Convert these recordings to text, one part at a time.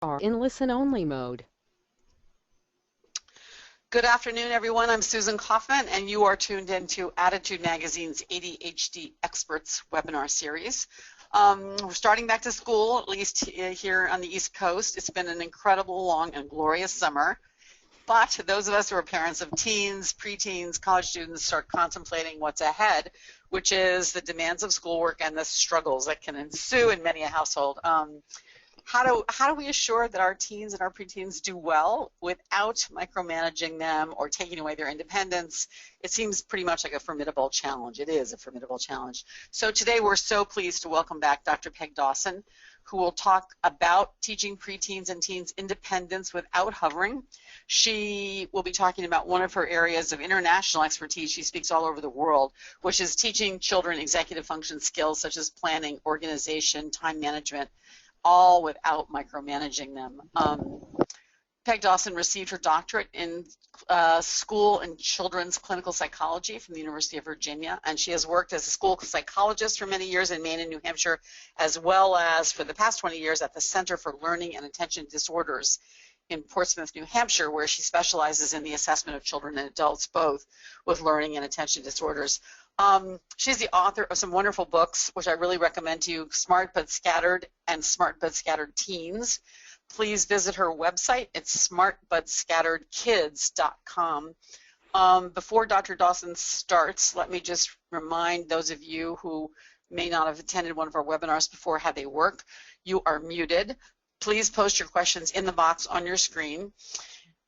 are in listen-only mode. Good afternoon, everyone. I'm Susan Kaufman, and you are tuned into Attitude Magazine's ADHD Experts webinar series. We're starting back to school, at least here on the East Coast. It's been an incredible, long, and glorious summer. But those of us who are parents of teens, preteens, college students start contemplating what's ahead, which is the demands of schoolwork and the struggles that can ensue in many a household. How do we assure that our teens and our preteens do well without micromanaging them or taking away their independence? It seems pretty much like a formidable challenge. It is a formidable challenge. So today we're so pleased to welcome back Dr. Peg Dawson, who will talk about teaching preteens and teens independence without hovering. She will be talking about one of her areas of international expertise. She speaks all over the world, which is teaching children executive function skills such as planning, organization, time management, all without micromanaging them. Peg Dawson received her doctorate in school and children's clinical psychology from the University of Virginia, and she has worked as a school psychologist for many years in Maine and New Hampshire, as well as for the past 20 years at the Center for Learning and Attention Disorders in Portsmouth, New Hampshire, where she specializes in the assessment of children and adults, both with learning and attention disorders. She's the author of some wonderful books, which I really recommend to you, Smart But Scattered and Smart But Scattered Teens. Please visit her website. It's smartbutscatteredkids.com. Before Dr. Dawson starts, let me just remind those of you who may not have attended one of our webinars before how they work. You are muted. Please post your questions in the box on your screen.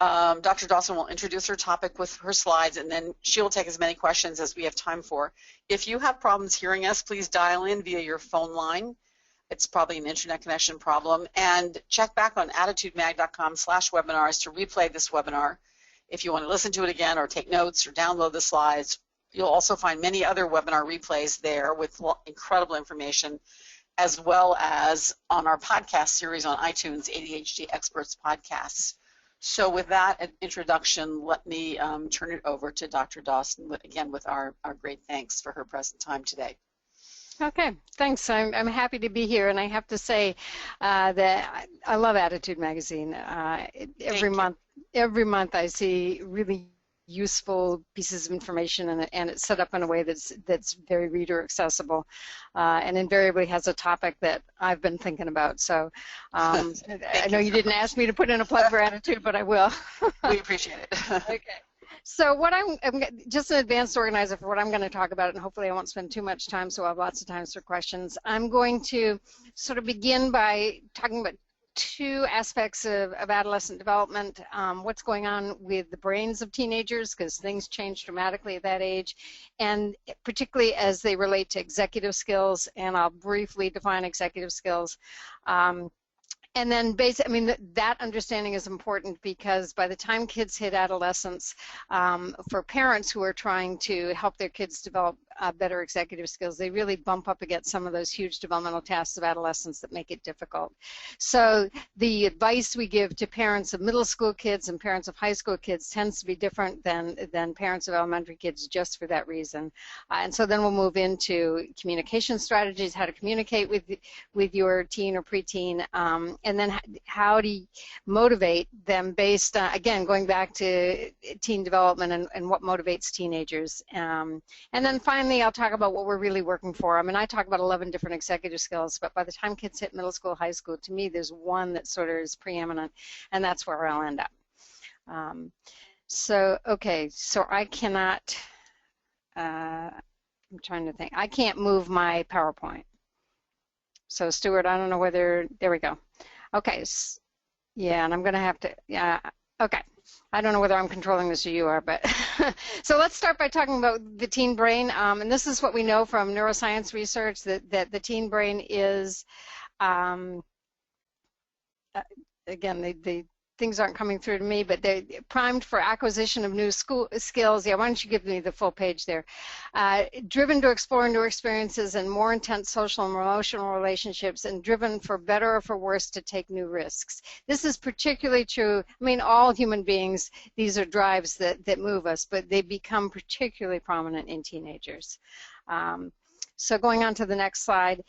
Dr. Dawson will introduce her topic with her slides, and then she will take as many questions as we have time for. If you have problems hearing us, please dial in via your phone line. It's probably an internet connection problem. And check back on attitudemag.com/webinars to replay this webinar. If you want to listen to it again or take notes or download the slides, you'll also find many other webinar replays there with incredible information, as well as on our podcast series on iTunes, ADHD Experts Podcasts. So with that introduction, let me turn it over to Dr. Dawson, again with our great thanks for her present time today. Okay, thanks. I'm happy to be here, and I have to say that I love Attitude Magazine. Every month I see really useful pieces of information, and it's set up in a way that's very reader accessible, and invariably has a topic that I've been thinking about. So I know you didn't ask me to put in a plug for Attitude, but I will. We appreciate it. Okay. So what I'm just an advanced organizer for what I'm going to talk about, and hopefully I won't spend too much time, so I'll have lots of time for questions. I'm going to sort of begin by talking about two aspects of adolescent development, what's going on with the brains of teenagers, because things change dramatically at that age, and particularly as they relate to executive skills, and I'll briefly define executive skills. And then that understanding is important because by the time kids hit adolescence, for parents who are trying to help their kids develop better executive skills, they really bump up against some of those huge developmental tasks of adolescence that make it difficult. So the advice we give to parents of middle school kids and parents of high school kids tends to be different than parents of elementary kids just for that reason. And so then we'll move into communication strategies, how to communicate with your teen or preteen, and then how do you motivate them based on, again, going back to teen development and what motivates teenagers. And then finally, I'll talk about what we're really working for. I mean, I talk about 11 different executive skills, but by the time kids hit middle school, high school, to me, there's one that sort of is preeminent, and that's where I'll end up. Okay, so I cannot, I'm trying to think. I can't move my PowerPoint. So, Stuart, I don't know whether, there we go. Okay, yeah, and I'm going to have to, yeah, okay. I don't know whether I'm controlling this or you are, but so let's start by talking about the teen brain. And this is what we know from neuroscience research, that the teen brain is, again, the things aren't coming through to me, but they're primed for acquisition of new skills. Yeah, why don't you give me the full page there? Driven to explore new experiences and more intense social and emotional relationships, and driven for better or for worse to take new risks. This is particularly true, I mean, all human beings, these are drives that move us, but they become particularly prominent in teenagers. So going on to the next slide.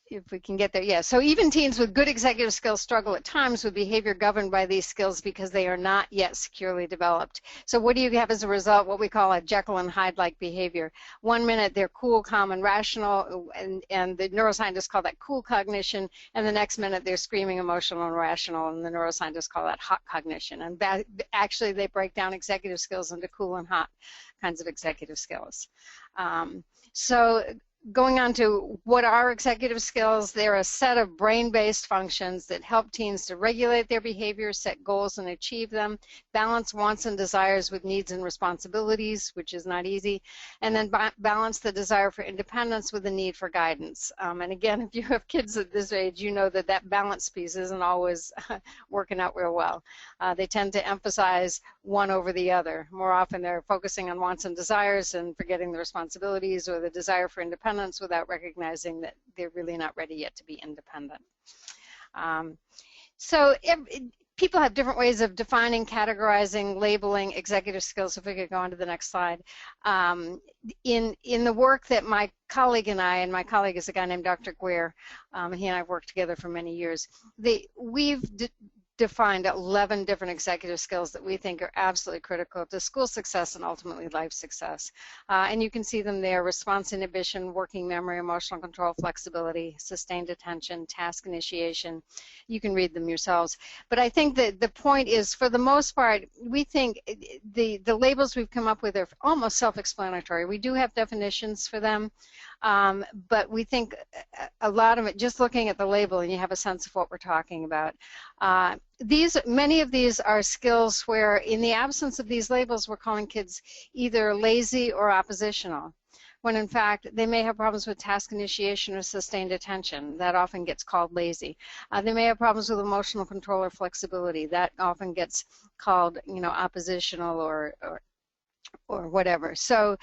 if we can get there, yeah. So even teens with good executive skills struggle at times with behavior governed by these skills because they are not yet securely developed. So what do you have as a result? What we call a Jekyll and Hyde-like behavior. 1 minute they're cool, calm, and rational, and the neuroscientists call that cool cognition, and the next minute they're screaming, emotional, and irrational, and the neuroscientists call that hot cognition. And actually they break down executive skills into cool and hot kinds of executive skills. So going on to what are executive skills, they're a set of brain-based functions that help teens to regulate their behavior, set goals and achieve them, balance wants and desires with needs and responsibilities, which is not easy, and then balance the desire for independence with the need for guidance. And again, if you have kids at this age, you know that that balance piece isn't always working out real well. They tend to emphasize one over the other. More often they're focusing on wants and desires and forgetting the responsibilities or the desire for independence without recognizing that they're really not ready yet to be independent. People have different ways of defining, categorizing, labeling executive skills. If we could go on to the next slide. In the work that my colleague and I, and my colleague is a guy named Dr. Guer, he and I have worked together for many years, we've defined 11 different executive skills that we think are absolutely critical to school success and ultimately life success. And you can see them there: response inhibition, working memory, emotional control, flexibility, sustained attention, task initiation. You can read them yourselves. But I think that the point is, for the most part, we think the labels we've come up with are almost self-explanatory. We do have definitions for them, but we think a lot of it, just looking at the label and you have a sense of what we're talking about. Many of these are skills where, in the absence of these labels, we're calling kids either lazy or oppositional, when in fact they may have problems with task initiation or sustained attention. That often gets called lazy. They may have problems with emotional control or flexibility. That often gets called, oppositional or whatever. So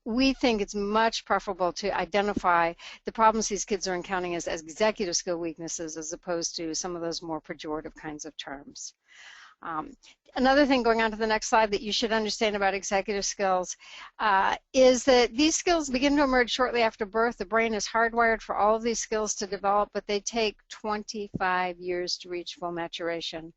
we think it's much preferable to identify the problems these kids are encountering as executive skill weaknesses, as opposed to some of those more pejorative kinds of terms. Another thing, going on to the next slide, that you should understand about executive skills is that these skills begin to emerge shortly after birth. The brain is hardwired for all of these skills to develop, but they take 25 years to reach full maturation.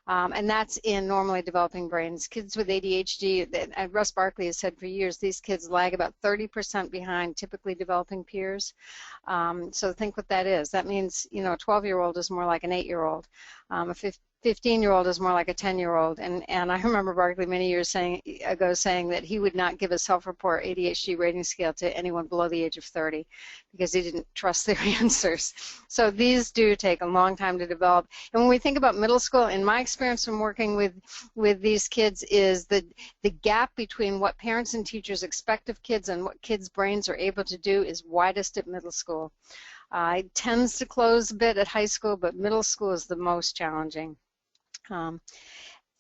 And that's in normally developing brains. Kids with ADHD, Russ Barkley has said for years, these kids lag about 30% behind typically developing peers. So think what that is. That means, a 12-year-old is more like an 8-year-old. A 15-year-old is more like a 10-year-old. And I remember Barkley many years ago saying that he would not give a self-report ADHD rating scale to anyone below the age of 30 because he didn't trust their answers. So these do take a long time to develop. And when we think about middle school, in my experience from working with these kids, is the gap between what parents and teachers expect of kids and what kids' brains are able to do is widest at middle school. It tends to close a bit at high school, but middle school is the most challenging.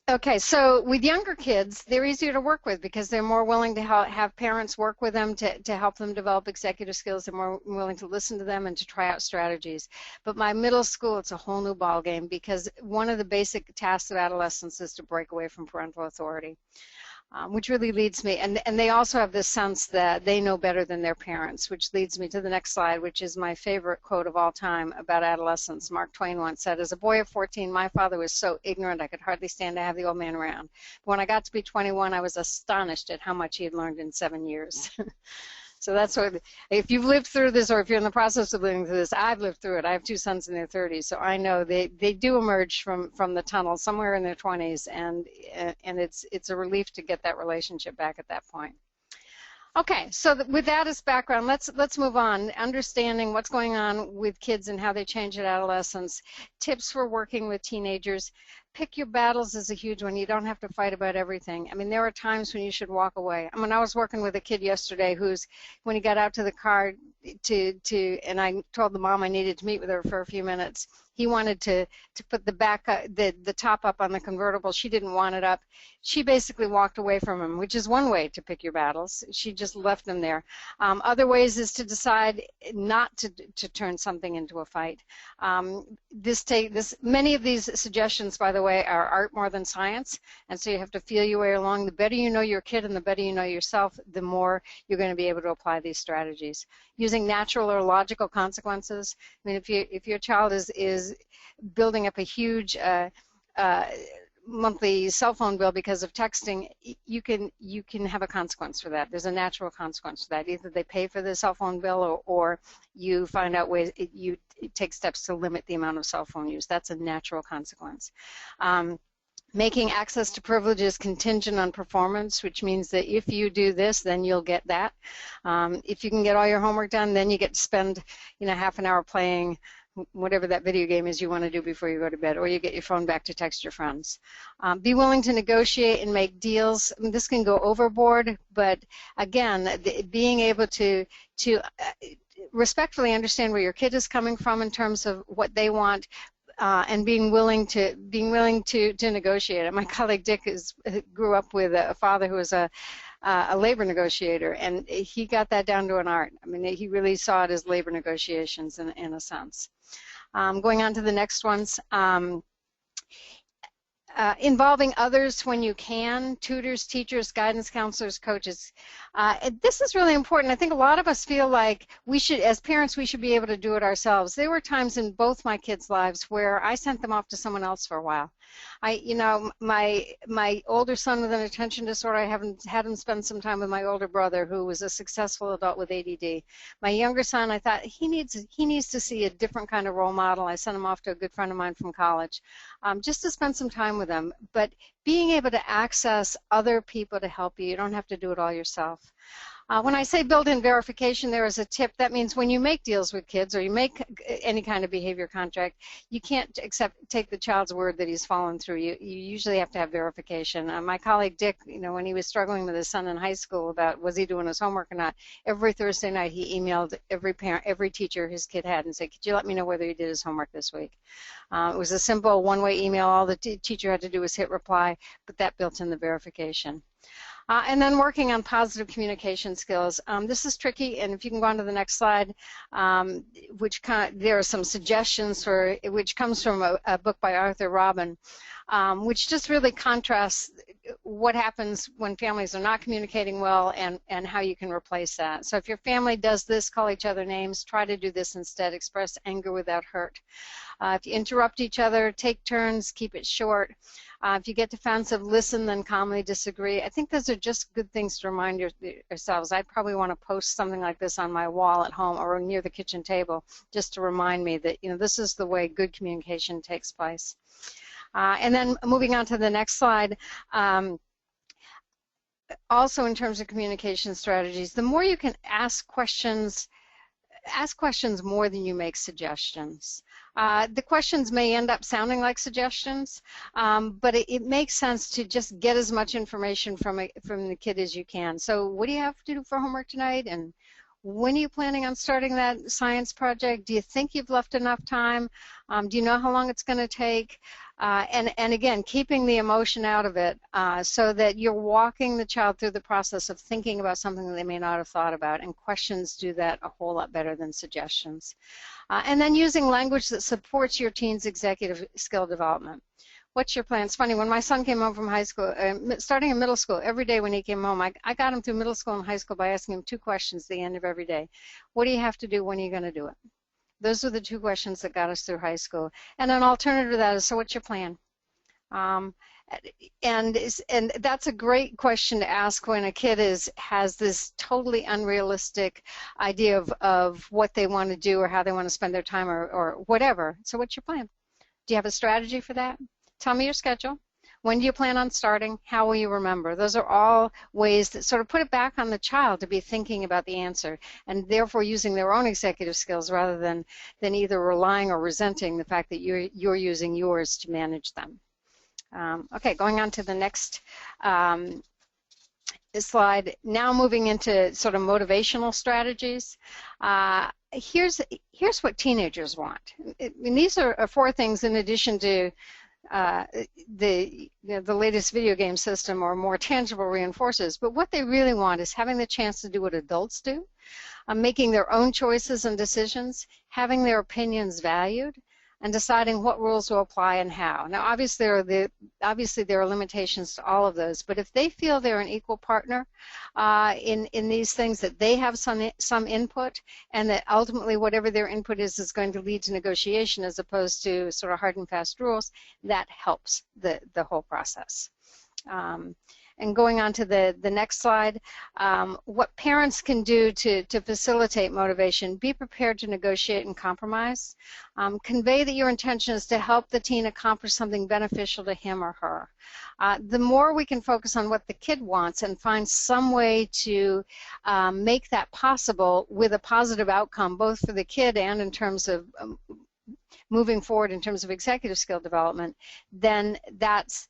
Okay, so with younger kids, they're easier to work with because they're more willing to have parents work with them to help them develop executive skills. They're more willing to listen to them and to try out strategies. But my middle school, it's a whole new ballgame because one of the basic tasks of adolescence is to break away from parental authority. Which really leads me, and they also have this sense that they know better than their parents, which leads me to the next slide, which is my favorite quote of all time about adolescence. Mark Twain once said, "As a boy of 14, my father was so ignorant I could hardly stand to have the old man around. But when I got to be 21, I was astonished at how much he had learned in 7 years." So that's what, if you've lived through this, or if you're in the process of living through this, I've lived through it. I have two sons in their 30s, so I know they do emerge from the tunnel somewhere in their 20s, and it's a relief to get that relationship back at that point. Okay, so with that as background, let's move on. Understanding what's going on with kids and how they change at adolescence. Tips for working with teenagers. Pick your battles is a huge one. You don't have to fight about everything. I mean, there are times when you should walk away. I mean, I was working with a kid yesterday who's, when he got out to the car and I told the mom I needed to meet with her for a few minutes, he wanted to put the top up on the convertible. She didn't want it up. She basically walked away from him, which is one way to pick your battles. She just left him there. Other ways is to decide not to turn something into a fight. Many of these suggestions, by the the way, are art more than science, and so you have to feel your way along. The better you know your kid and the better you know yourself, the more you're going to be able to apply these strategies. Using natural or logical consequences. I mean, if your child is building up a huge monthly cell phone bill because of texting, you can have a consequence for that. There's a natural consequence for that. Either they pay for the cell phone bill, or you find out ways you take steps to limit the amount of cell phone use. That's a natural consequence. Making access to privileges contingent on performance, which means that if you do this, then you'll get that. If you can get all your homework done, then you get to spend, half an hour playing whatever that video game is you want to do before you go to bed, or you get your phone back to text your friends. Be willing to negotiate and make deals. I mean, this can go overboard, but again, being able to respectfully understand where your kid is coming from in terms of what they want, and being willing to negotiate. My colleague Dick grew up with a father who was a labor negotiator, and he got that down to an art. I mean, he really saw it as labor negotiations in a sense. Going on to the next ones. Involving others when you can, tutors, teachers, guidance counselors, coaches. This is really important. I think a lot of us feel like as parents, we should be able to do it ourselves. There were times in both my kids' lives where I sent them off to someone else for a while. My older son with an attention disorder, I had him spend some time with my older brother, who was a successful adult with ADD. My younger son, I thought he needs to see a different kind of role model. I sent him off to a good friend of mine from college, just to spend some time with them. But being able to access other people to help you, you don't have to do it all yourself. When I say built-in verification, there is a tip. That means when you make deals with kids, or you make any kind of behavior contract, you can't take the child's word that he's following through. You usually have to have verification. My colleague Dick, when he was struggling with his son in high school about was he doing his homework or not, every Thursday night he emailed every parent, every teacher his kid had, and said, "Could you let me know whether he did his homework this week?" It was a simple one-way email. All the teacher had to do was hit reply, but that built in the verification. And then working on positive communication skills. This is tricky, and if you can go on to the next slide, there are some suggestions which comes from a book by Arthur Robin, which just really contrasts what happens when families are not communicating well and how you can replace that. So if your family does this, call each other names, try to do this instead. Express anger without hurt. If you interrupt each other, take turns, keep it short. If you get defensive, listen, then calmly disagree. I think those are just good things to remind yourselves. I'd probably want to post something like this on my wall at home or near the kitchen table, just to remind me that this is the way good communication takes place. And then moving on to the next slide. Also, in terms of communication strategies, the more you can ask questions more than you make suggestions. The questions may end up sounding like suggestions, but it makes sense to just get as much information from the kid as you can. So what do you have to do for homework tonight? And when are you planning on starting that science project? Do you think you've left enough time? Do you know how long it's going to take? And again, keeping the emotion out of it so that you're walking the child through the process of thinking about something that they may not have thought about, and questions do that a whole lot better than suggestions. And then using language that supports your teen's executive skill development. What's your plan? It's funny, when my son came home from high school, starting in middle school, every day when he came home, I got him through middle school and high school by asking him 2 questions at the end of every day. What do you have to do? When are you going to do it? Those are the 2 questions that got us through high school. And an alternative to that is, so what's your plan? And that's a great question to ask when a kid has this totally unrealistic idea of what they want to do or how they want to spend their time or whatever. So what's your plan? Do you have a strategy for that? Tell me your schedule. When do you plan on starting? How will you remember? Those are all ways that sort of put it back on the child to be thinking about the answer, and therefore using their own executive skills rather than either relying or resenting the fact that you're using yours to manage them. Okay, going on to the next slide. Now moving into sort of motivational strategies. Here's what teenagers want. And these are 4 things in addition to the latest video game system or more tangible reinforcers, but what they really want is having the chance to do what adults do, making their own choices and decisions, having their opinions valued, and deciding what rules will apply and how. Now, obviously there are limitations to all of those, but if they feel they're an equal partner in these things, that they have some input, and that ultimately whatever their input is going to lead to negotiation as opposed to sort of hard and fast rules, that helps the whole process. And going on to the next slide, what parents can do to facilitate motivation: be prepared to negotiate and compromise. Convey that your intention is to help the teen accomplish something beneficial to him or her. The more we can focus on what the kid wants and find some way to make that possible with a positive outcome, both for the kid and in terms of moving forward in terms of executive skill development, then that's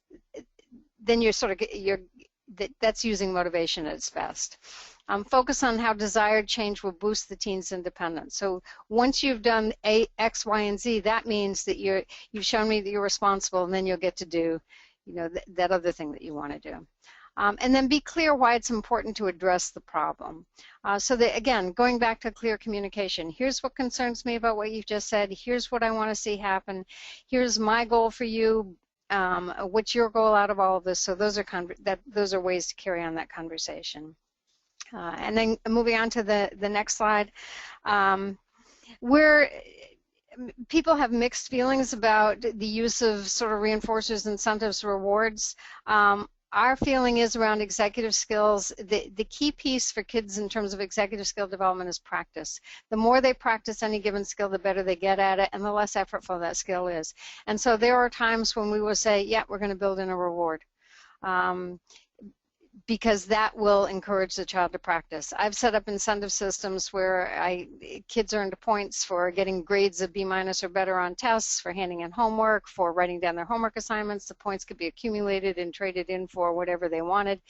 using motivation at its best. Focus on how desired change will boost the teen's independence. So once you've done X, Y, and Z, that means that you've shown me that you're responsible, and then you'll get to do, that other thing that you want to do. And then be clear why it's important to address the problem. So that, again, going back to clear communication, here's what concerns me about what you've just said, here's what I want to see happen, here's my goal for you, what's your goal out of all of this? So those are ways to carry on that conversation. And then moving on to the next slide, where people have mixed feelings about the use of sort of reinforcers, incentives, rewards. Our feeling is around executive skills, the key piece for kids in terms of executive skill development is practice. The more they practice any given skill, the better they get at it, and the less effortful that skill is. And so there are times when we will say, yeah, we're going to build in a reward. Because that will encourage the child to practice. I've set up incentive systems where kids earned points for getting grades of B- or better on tests, for handing in homework, for writing down their homework assignments. The points could be accumulated and traded in for whatever they wanted.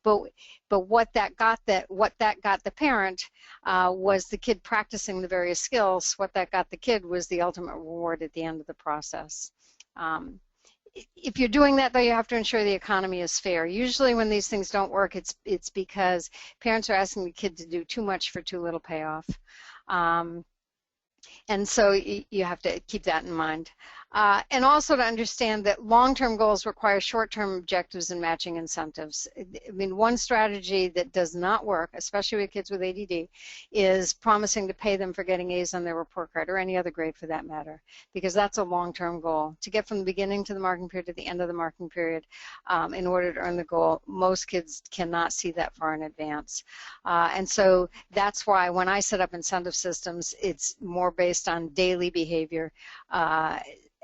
But what that got the parent was the kid practicing the various skills. What that got the kid was the ultimate reward at the end of the process. If you're doing that, though, you have to ensure the economy is fair. Usually when these things don't work, it's because parents are asking the kid to do too much for too little payoff. And so you have to keep that in mind. And also to understand that long-term goals require short-term objectives and matching incentives. I mean, one strategy that does not work, especially with kids with ADD, is promising to pay them for getting A's on their report card, or any other grade for that matter, because that's a long-term goal. To get from the beginning to the marking period to the end of the marking period in order to earn the goal, most kids cannot see that far in advance. And so that's why when I set up incentive systems, it's more based on daily behavior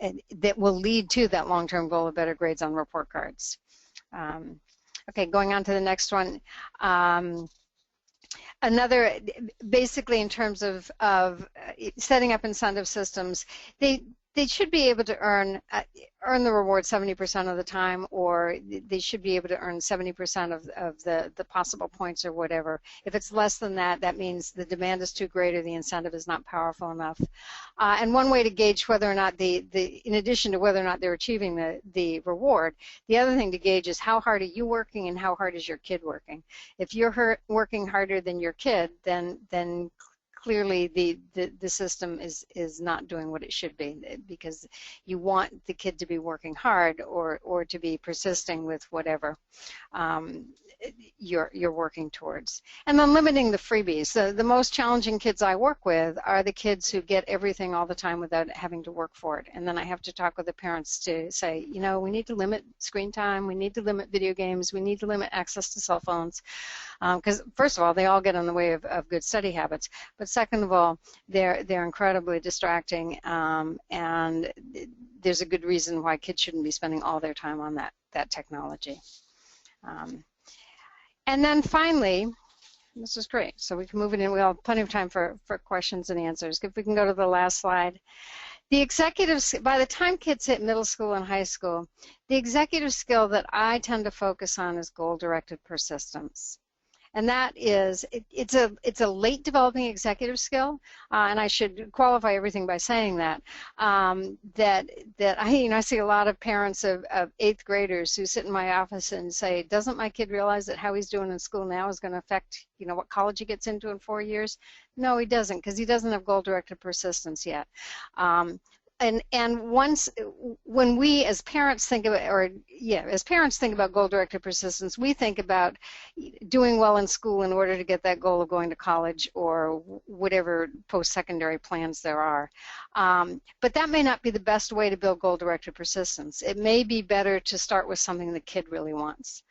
and that will lead to that long-term goal of better grades on report cards. Okay, going on to the next one. Another, basically in terms of setting up incentive systems, they should be able to earn the reward 70% of the time, or they should be able to earn 70% of the possible points or whatever. If it's less than that, that means the demand is too great or the incentive is not powerful enough. And one way to gauge whether or not in addition to whether or not they're achieving the reward, the other thing to gauge is how hard are you working and how hard is your kid working. If you're working harder than your kid, then clearly the system is not doing what it should be, because you want the kid to be working hard or to be persisting with whatever you're working towards. And then limiting the freebies. The most challenging kids I work with are the kids who get everything all the time without having to work for it. And then I have to talk with the parents to say, we need to limit screen time, we need to limit video games, we need to limit access to cell phones. Because first of all, they all get in the way of good study habits. But second of all, they're incredibly distracting, and there's a good reason why kids shouldn't be spending all their time on that technology. And then finally, this is great, so we can move it in. We'll have plenty of time for questions and answers. If we can go to the last slide. The executives, by the time kids hit middle school and high school, the executive skill that I tend to focus on is goal-directed persistence. And that is, it's a late developing executive skill, and I should qualify everything by saying that, that I see a lot of parents of 8th graders who sit in my office and say, doesn't my kid realize that how he's doing in school now is going to affect, what college he gets into in 4 years? No, he doesn't, because he doesn't have goal-directed persistence yet. and once when we as parents think about, as parents think about goal-directed persistence, we think about doing well in school in order to get that goal of going to college or whatever post-secondary plans there are. But that may not be the best way to build goal-directed persistence. It may be better to start with something the kid really wants.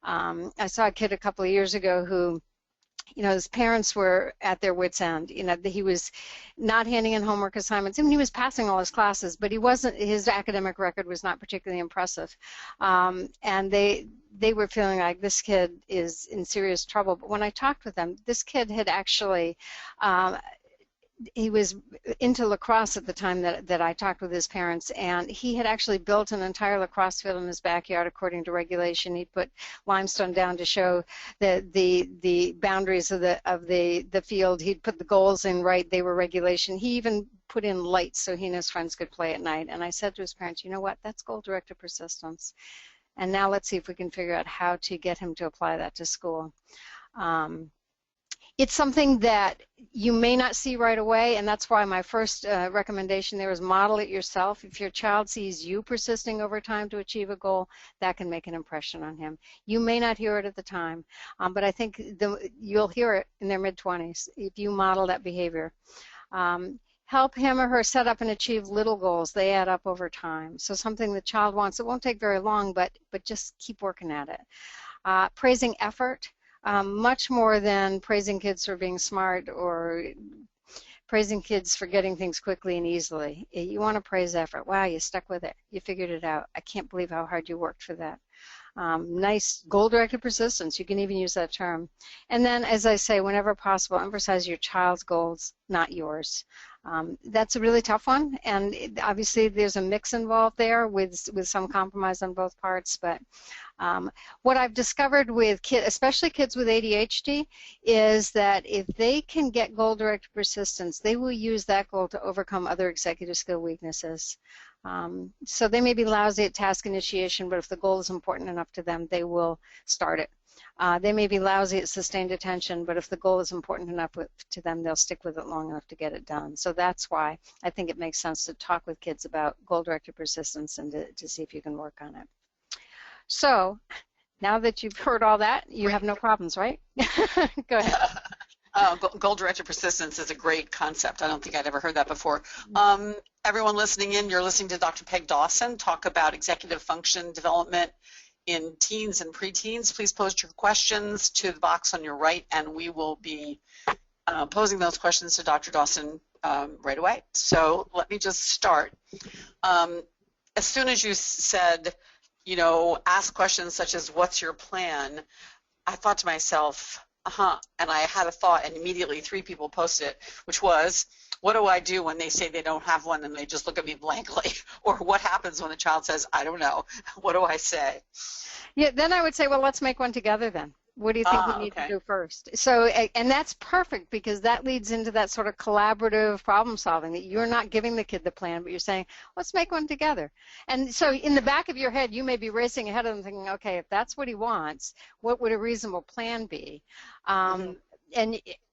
I saw a kid a couple of years ago who, his parents were at their wits' end. He was not handing in homework assignments. I mean, he was passing all his classes, but his academic record was not particularly impressive. And they were feeling like this kid is in serious trouble. But when I talked with them, this kid had actually, he was into lacrosse at the time that I talked with his parents, and he had actually built an entire lacrosse field in his backyard according to regulation. He put limestone down to show the boundaries of the field. He'd put the goals in right, they were regulation. He even put in lights so he and his friends could play at night. And I said to his parents, you know what, that's goal-directed persistence. And now let's see if we can figure out how to get him to apply that to school. It's something that you may not see right away, and that's why my first recommendation there is model it yourself. If your child sees you persisting over time to achieve a goal, that can make an impression on him. You may not hear it at the time, but I think you'll hear it in their mid-20s if you model that behavior. Help him or her set up and achieve little goals. They add up over time. So something the child wants, it won't take very long, but just keep working at it. Praising effort. Much more than praising kids for being smart or praising kids for getting things quickly and easily. You want to praise effort. Wow, you stuck with it. You figured it out. I can't believe how hard you worked for that. Nice goal-directed persistence. You can even use that term. And then, as I say, whenever possible, emphasize your child's goals, not yours. That's a really tough one, and obviously there's a mix involved there with some compromise on both parts. But what I've discovered with kids, especially kids with ADHD, is that if they can get goal-directed persistence, they will use that goal to overcome other executive skill weaknesses. So they may be lousy at task initiation, but if the goal is important enough to them, they will start it. They may be lousy at sustained attention, but if the goal is important enough to them, they'll stick with it long enough to get it done. So that's why I think it makes sense to talk with kids about goal-directed persistence and to see if you can work on it. So now that you've heard all that, you have no problems, right? Go ahead. Goal-directed persistence is a great concept. I don't think I'd ever heard that before. Everyone listening in, you're listening to Dr. Peg Dawson talk about executive function development in teens and preteens. Please post your questions to the box on your right, and we will be posing those questions to Dr. Dawson right away. So let me just start. As soon as you said, ask questions such as, what's your plan? I thought to myself, and I had a thought, and immediately 3 people posted it, which was, what do I do when they say they don't have one and they just look at me blankly? Or what happens when the child says, I don't know? What do I say? Yeah, then I would say, well, let's make one together then. What do you think we need to do first? So, and that's perfect, because that leads into that sort of collaborative problem solving, that you're not giving the kid the plan, but you're saying, let's make one together. And so in the back of your head, you may be racing ahead of them thinking, okay, if that's what he wants, what would a reasonable plan be?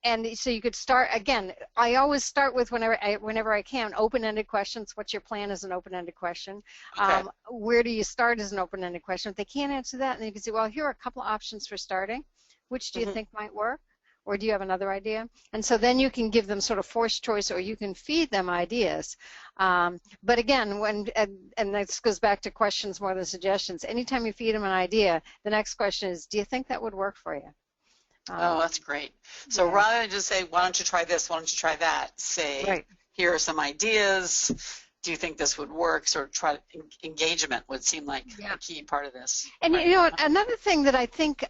And so you could start, again, I always start with, whenever I can, open-ended questions. What's your plan is an open-ended question. Okay. Where do you start is an open-ended question. If they can't answer that, then you can say, well, here are a couple of options for starting. Which do you think might work? Or do you have another idea? And so then you can give them sort of forced choice, or you can feed them ideas. But again, and this goes back to questions more than suggestions, anytime you feed them an idea, the next question is, do you think that would work for you? Oh, that's great. So rather than just say, why don't you try this, why don't you try that, say, here are some ideas, do you think this would work? Sort of try engagement would seem like a key part of this. And another thing that I think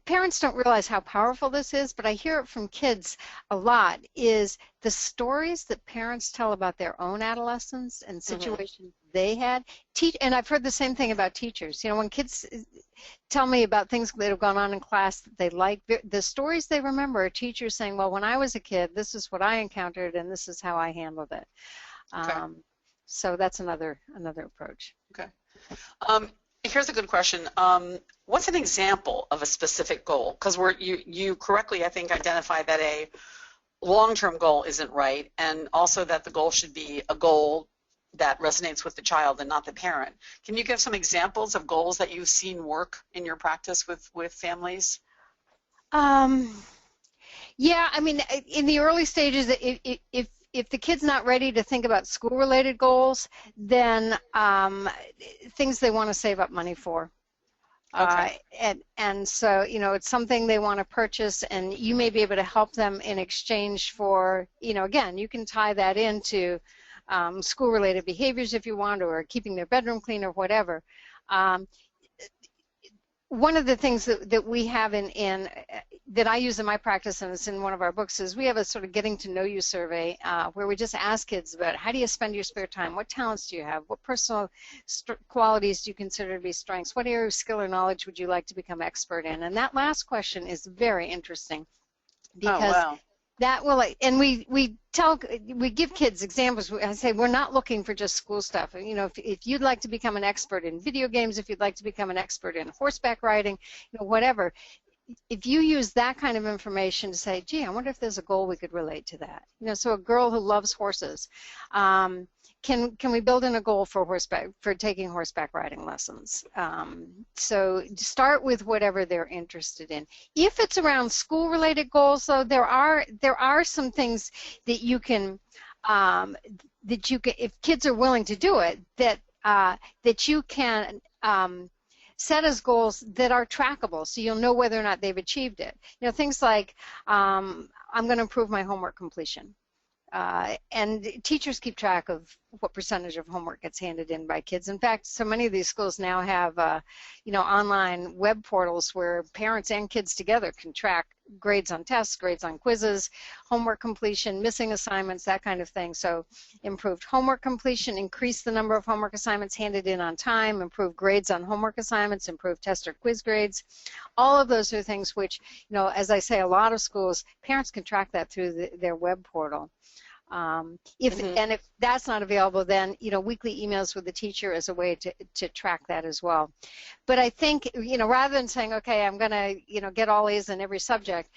parents don't realize how powerful this is, but I hear it from kids a lot, is the stories that parents tell about their own adolescence and situations they had. And I've heard the same thing about teachers. When kids tell me about things that have gone on in class that they like, the stories they remember are teachers saying, well, when I was a kid, this is what I encountered and this is how I handled it. So that's another approach. Okay. Here's a good question. What's an example of a specific goal? Because you correctly, I think, identify that long-term goal isn't right, and also that the goal should be a goal that resonates with the child and not the parent. Can you give some examples of goals that you've seen work in your practice with families? Um, yeah, I mean, in the early stages, if the kid's not ready to think about school-related goals, then things they want to save up money for. Okay. And so, you know, it's something they want to purchase, and you may be able to help them in exchange for, you know, again, you can tie that into school-related behaviors if you want, or keeping their bedroom clean or whatever. One of the things that we have that I use in my practice, and it's in one of our books, is we have a sort of getting to know you survey where we just ask kids about how do you spend your spare time, what talents do you have, what personal qualities do you consider to be strengths, what area of skill or knowledge would you like to become expert in. And that last question is very interesting because Oh, wow. that will, and we give kids examples. I say we're not looking for just school stuff. You know, if you'd like to become an expert in video games, if you'd like to become an expert in horseback riding, you know, whatever. If you use that kind of information to say, gee, I wonder if there's a goal we could relate to that. You know, so a girl who loves horses, can we build in a goal for taking horseback riding lessons? So start with whatever they're interested in. If it's around school-related goals, though, there are some things that you can if kids are willing to do it, that you can set as goals that are trackable, so you'll know whether or not they've achieved it. You know, things like I'm going to improve my homework completion. And teachers keep track of what percentage of homework gets handed in by kids. In fact, so many of these schools now have, you know, online web portals where parents and kids together can track grades on tests, grades on quizzes, homework completion, missing assignments, that kind of thing. So improved homework completion, increase the number of homework assignments handed in on time, improve grades on homework assignments, improve test or quiz grades. All of those are things which, you know, as I say, a lot of schools, parents can track that through their web portal. If that's not available, then, you know, weekly emails with the teacher is a way to track that as well. But I think, you know, rather than saying, okay, I'm going to, you know, get all A's in every subject,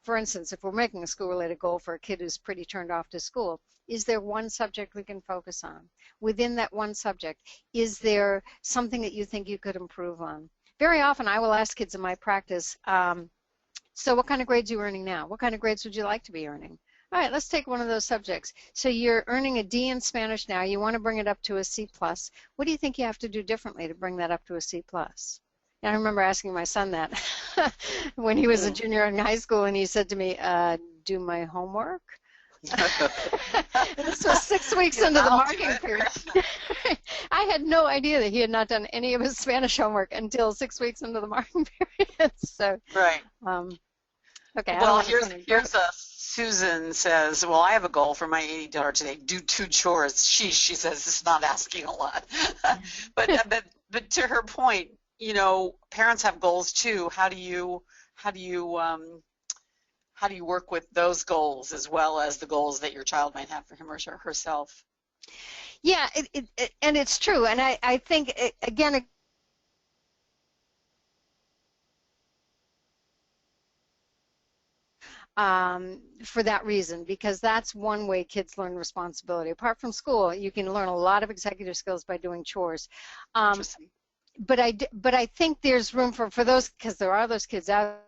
for instance, if we're making a school-related goal for a kid who's pretty turned off to school, is there one subject we can focus on? Within that one subject, is there something that you think you could improve on? Very often I will ask kids in my practice, so what kind of grades are you earning now? What kind of grades would you like to be earning? All right, let's take one of those subjects. So you're earning a D in Spanish now. You want to bring it up to a C+. What do you think you have to do differently to bring that up to a C+? And I remember asking my son that when he was a junior in high school, and he said to me, do my homework? This was 6 weeks into the marking period. I had no idea that he had not done any of his Spanish homework until 6 weeks into the marking period. So, right. Okay. Well, here's a Susan says, well, I have a goal for my 80 daughter today. Do 2 chores. She says it's not asking a lot. but to her point, you know, parents have goals too. How do you work with those goals as well as the goals that your child might have for him or herself? Yeah, and it's true. And I think, again, for that reason, because that's one way kids learn responsibility. Apart from school, you can learn a lot of executive skills by doing chores. But I think there's room for those, because there are those kids out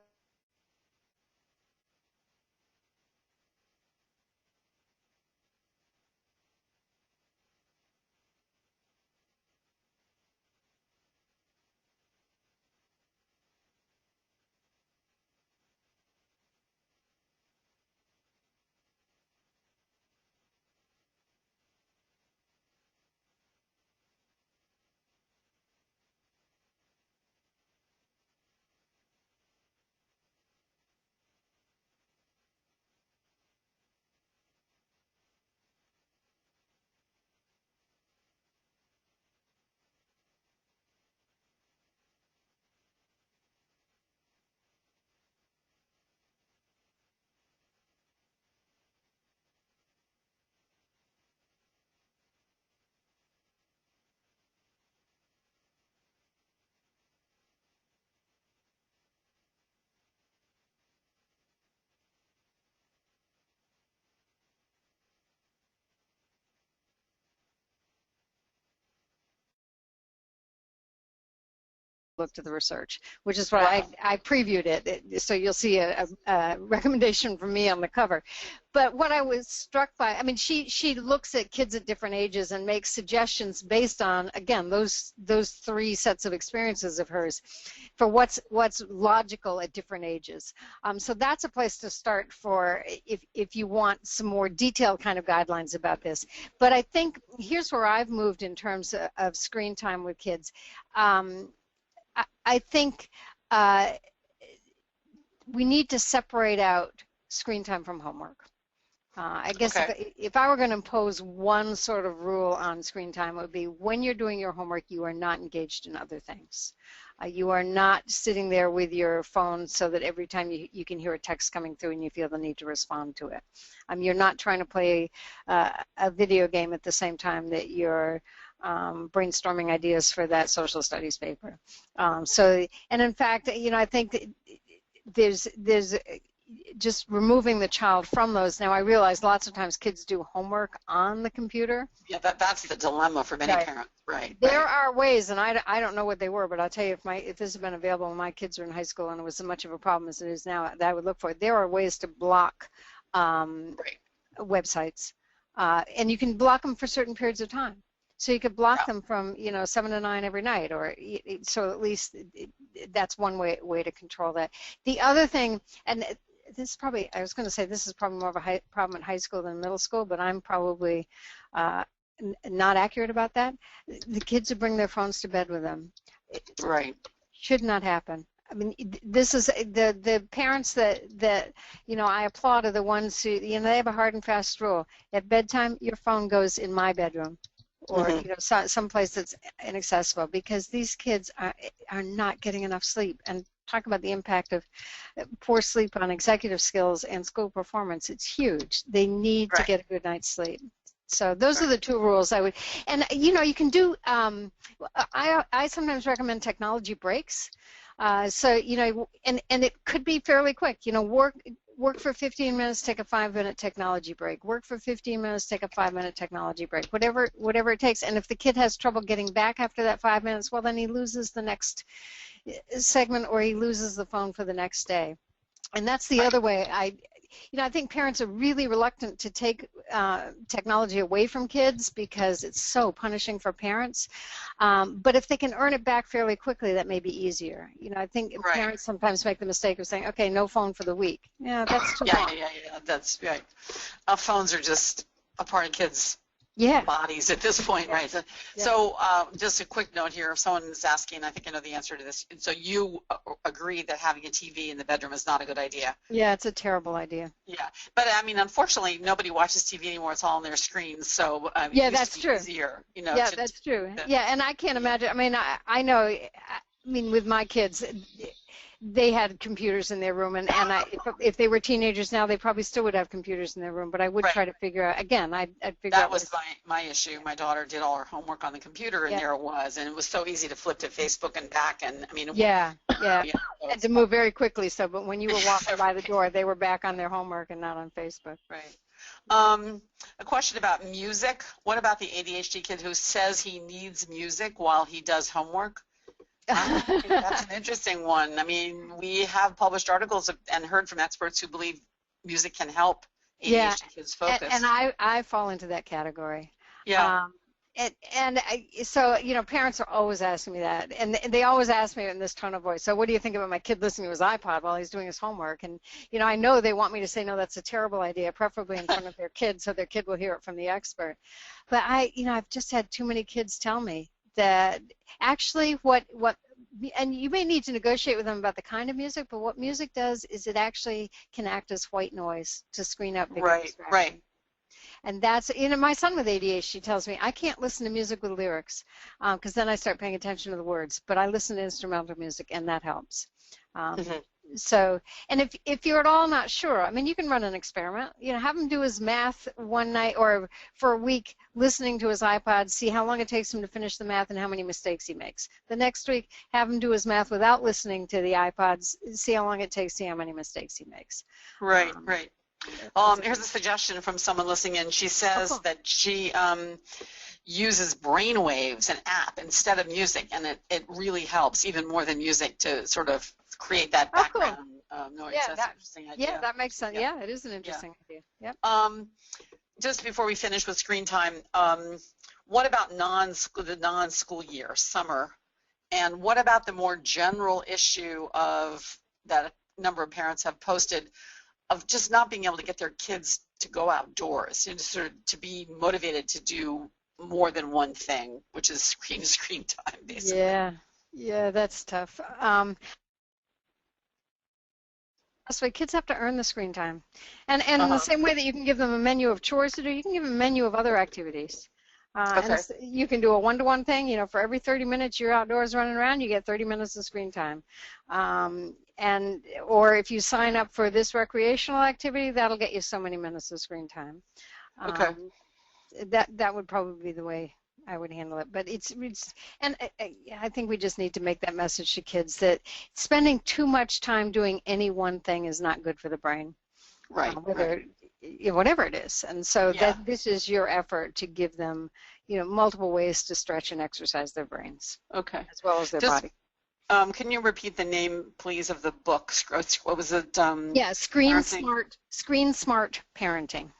looked at the research, which is why I previewed it, so you'll see a recommendation from me on the cover. But what I was struck by, I mean, she looks at kids at different ages and makes suggestions based on, again, those three sets of experiences of hers for what's logical at different ages. So that's a place to start for if you want some more detailed kind of guidelines about this. But I think here's where I've moved in terms of screen time with kids. I think we need to separate out screen time from homework. I guess if I were going to impose one sort of rule on screen time, it would be when you're doing your homework, you are not engaged in other things. You are not sitting there with your phone so that every time you can hear a text coming through and you feel the need to respond to it. You're not trying to play a video game at the same time that you're brainstorming ideas for that social studies paper. And in fact, I think that there's just removing the child from those. Now I realize lots of times kids do homework on the computer. Yeah, that's the dilemma for many parents, right? There are ways, and I don't know what they were, but I'll tell you, if this had been available when my kids were in high school and it was as much of a problem as it is now, that I would look for it. There are ways to block websites, and you can block them for certain periods of time. So you could block them from 7 to 9 every night, or so at least that's one way to control that. The other thing, and this is probably, I was going to say this is probably more of a problem at high school than middle school, but I'm probably not accurate about that. The kids who bring their phones to bed with them. Right. Should not happen. I mean, this is the parents that I applaud are the ones who, they have a hard and fast rule. At bedtime, your phone goes in my bedroom, or someplace that's inaccessible, because these kids are not getting enough sleep. And talk about the impact of poor sleep on executive skills and school performance. It's huge. They need to get a good night's sleep. So those are the two rules I would, and you can do, I sometimes recommend technology breaks. So, and it could be fairly quick, work for 15 minutes, take a 5-minute technology break. Work for 15 minutes, take a 5-minute technology break. Whatever it takes. And if the kid has trouble getting back after that 5 minutes, well, then he loses the next segment, or he loses the phone for the next day. And that's the other way. I think parents are really reluctant to take technology away from kids because it's so punishing for parents. But if they can earn it back fairly quickly, that may be easier. I think parents sometimes make the mistake of saying, okay, no phone for the week. Yeah, that's too long. Yeah, that's right. Phones are just a part of kids' bodies at this point, right? So just a quick note here, if someone is asking, I think I know the answer to this. So you agree that having a TV in the bedroom is not a good idea? Yeah, it's a terrible idea. Yeah, but I mean, unfortunately, nobody watches TV anymore. It's all on their screens. So that's true. Easier, that's true. Yeah, and I can't imagine. I mean, I know. I mean, with my kids, they had computers in their room, and if they were teenagers now, they probably still would have computers in their room, but I would try to figure out, again, I'd figure out. That was my issue. My daughter did all her homework on the computer, and there it was, and it was so easy to flip to Facebook and back, and I mean. And to move very quickly, but when you were walking by the door, they were back on their homework and not on Facebook. Right. A question about music. What about the ADHD kid who says he needs music while he does homework? I think that's an interesting one. I mean, we have published articles and heard from experts who believe music can help ADHD kids focus. And I fall into that category. Yeah. So parents are always asking me that, and they always ask me in this tone of voice, so what do you think about my kid listening to his iPod while he's doing his homework? And I know they want me to say, no, that's a terrible idea, preferably in front of their kid so their kid will hear it from the expert. But I've just had too many kids tell me that actually and you may need to negotiate with them about the kind of music, but what music does is it actually can act as white noise to screen out bigger distraction. Right. And that's, my son with ADHD tells me, I can't listen to music with lyrics because then I start paying attention to the words, but I listen to instrumental music, and that helps. So, and if you're at all not sure, I mean, you can run an experiment. Have him do his math one night or for a week, listening to his iPod, see how long it takes him to finish the math and how many mistakes he makes. The next week, have him do his math without listening to the iPods, see how long it takes, see how many mistakes he makes. Right. Here's a suggestion from someone listening in. She says that she uses brainwaves, an app, instead of music, and it really helps even more than music to sort of create that background noise. Yeah, That's an interesting idea. Yeah, that makes sense. Yeah, it is an interesting idea. Yep. Just before we finish with screen time, what about the non-school year, summer, and what about the more general issue of that a number of parents have posted of just not being able to get their kids to go outdoors and sort of to be motivated to do more than one thing, which is screen time, basically. Yeah, that's tough. So kids have to earn the screen time, and in the same way that you can give them a menu of chores to do, you can give them a menu of other activities. And you can do a one-to-one thing. You know, for every 30 minutes you're outdoors running around, you get 30 minutes of screen time. Or if you sign up for this recreational activity, that'll get you so many minutes of screen time. That would probably be the way I would handle it. But and I think we just need to make that message to kids that spending too much time doing any one thing is not good for the brain. Right. Whatever it is. And so that this is your effort to give them, multiple ways to stretch and exercise their brains. Okay. As well as their body. Can you repeat the name, please, of the book? What was it? Screen Smart Parenting.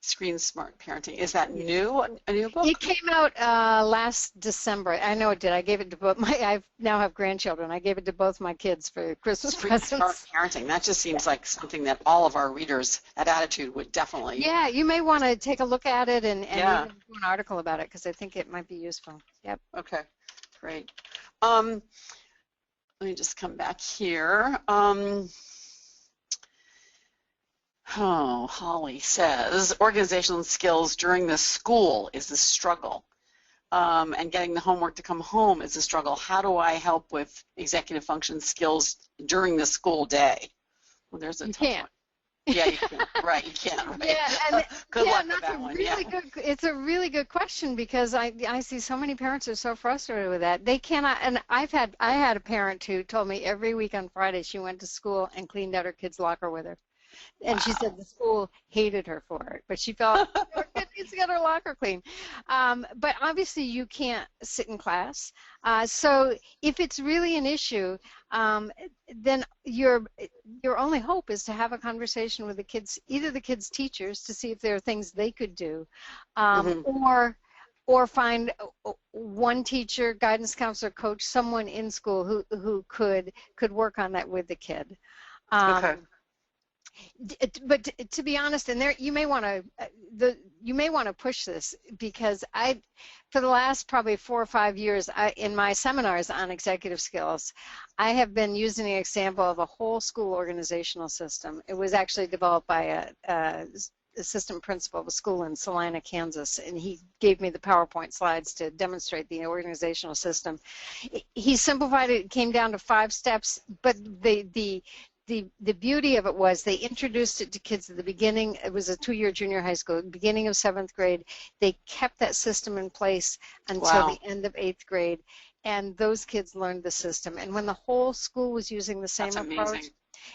Screen Smart Parenting. Is that new? A new book? It came out last December. I know it did. I gave it to both I now have grandchildren. I gave it to both my kids for Christmas presents. Smart Parenting. That just seems like something that all of our readers at Attitude would definitely. Yeah, you may want to take a look at it and even do an article about it because I think it might be useful. Yep. Okay. Great. Let me just come back here. Holly says, organizational skills during the school is a struggle, and getting the homework to come home is a struggle. How do I help with executive function skills during the school day? Well, there's a tough one. Yeah, you can. Right, you can. Right. Yeah, good luck with that one. It's a really good question because I see so many parents are so frustrated with that. They cannot. And I had a parent who told me every week on Friday she went to school and cleaned out her kid's locker with her. And she said the school hated her for it, but she felt her kid needs to get her locker clean. But obviously you can't sit in class. So if it's really an issue, then your only hope is to have a conversation with the kids, either the kids' teachers, to see if there are things they could do, or find one teacher, guidance counselor, coach, someone in school who could work on that with the kid. But to be honest, and there you may want to push this because for the last probably 4 or 5 years, in my seminars on executive skills, I have been using the example of a whole school organizational system. It was actually developed by a assistant principal of a school in Salina, Kansas, and he gave me the PowerPoint slides to demonstrate the organizational system. He simplified it. It came down to 5 steps, but the beauty of it was they introduced it to kids at the beginning. It was a 2-year junior high school, beginning of 7th grade. They kept that system in place until the end of 8th grade, and those kids learned the system. And when the whole school was using the same approach,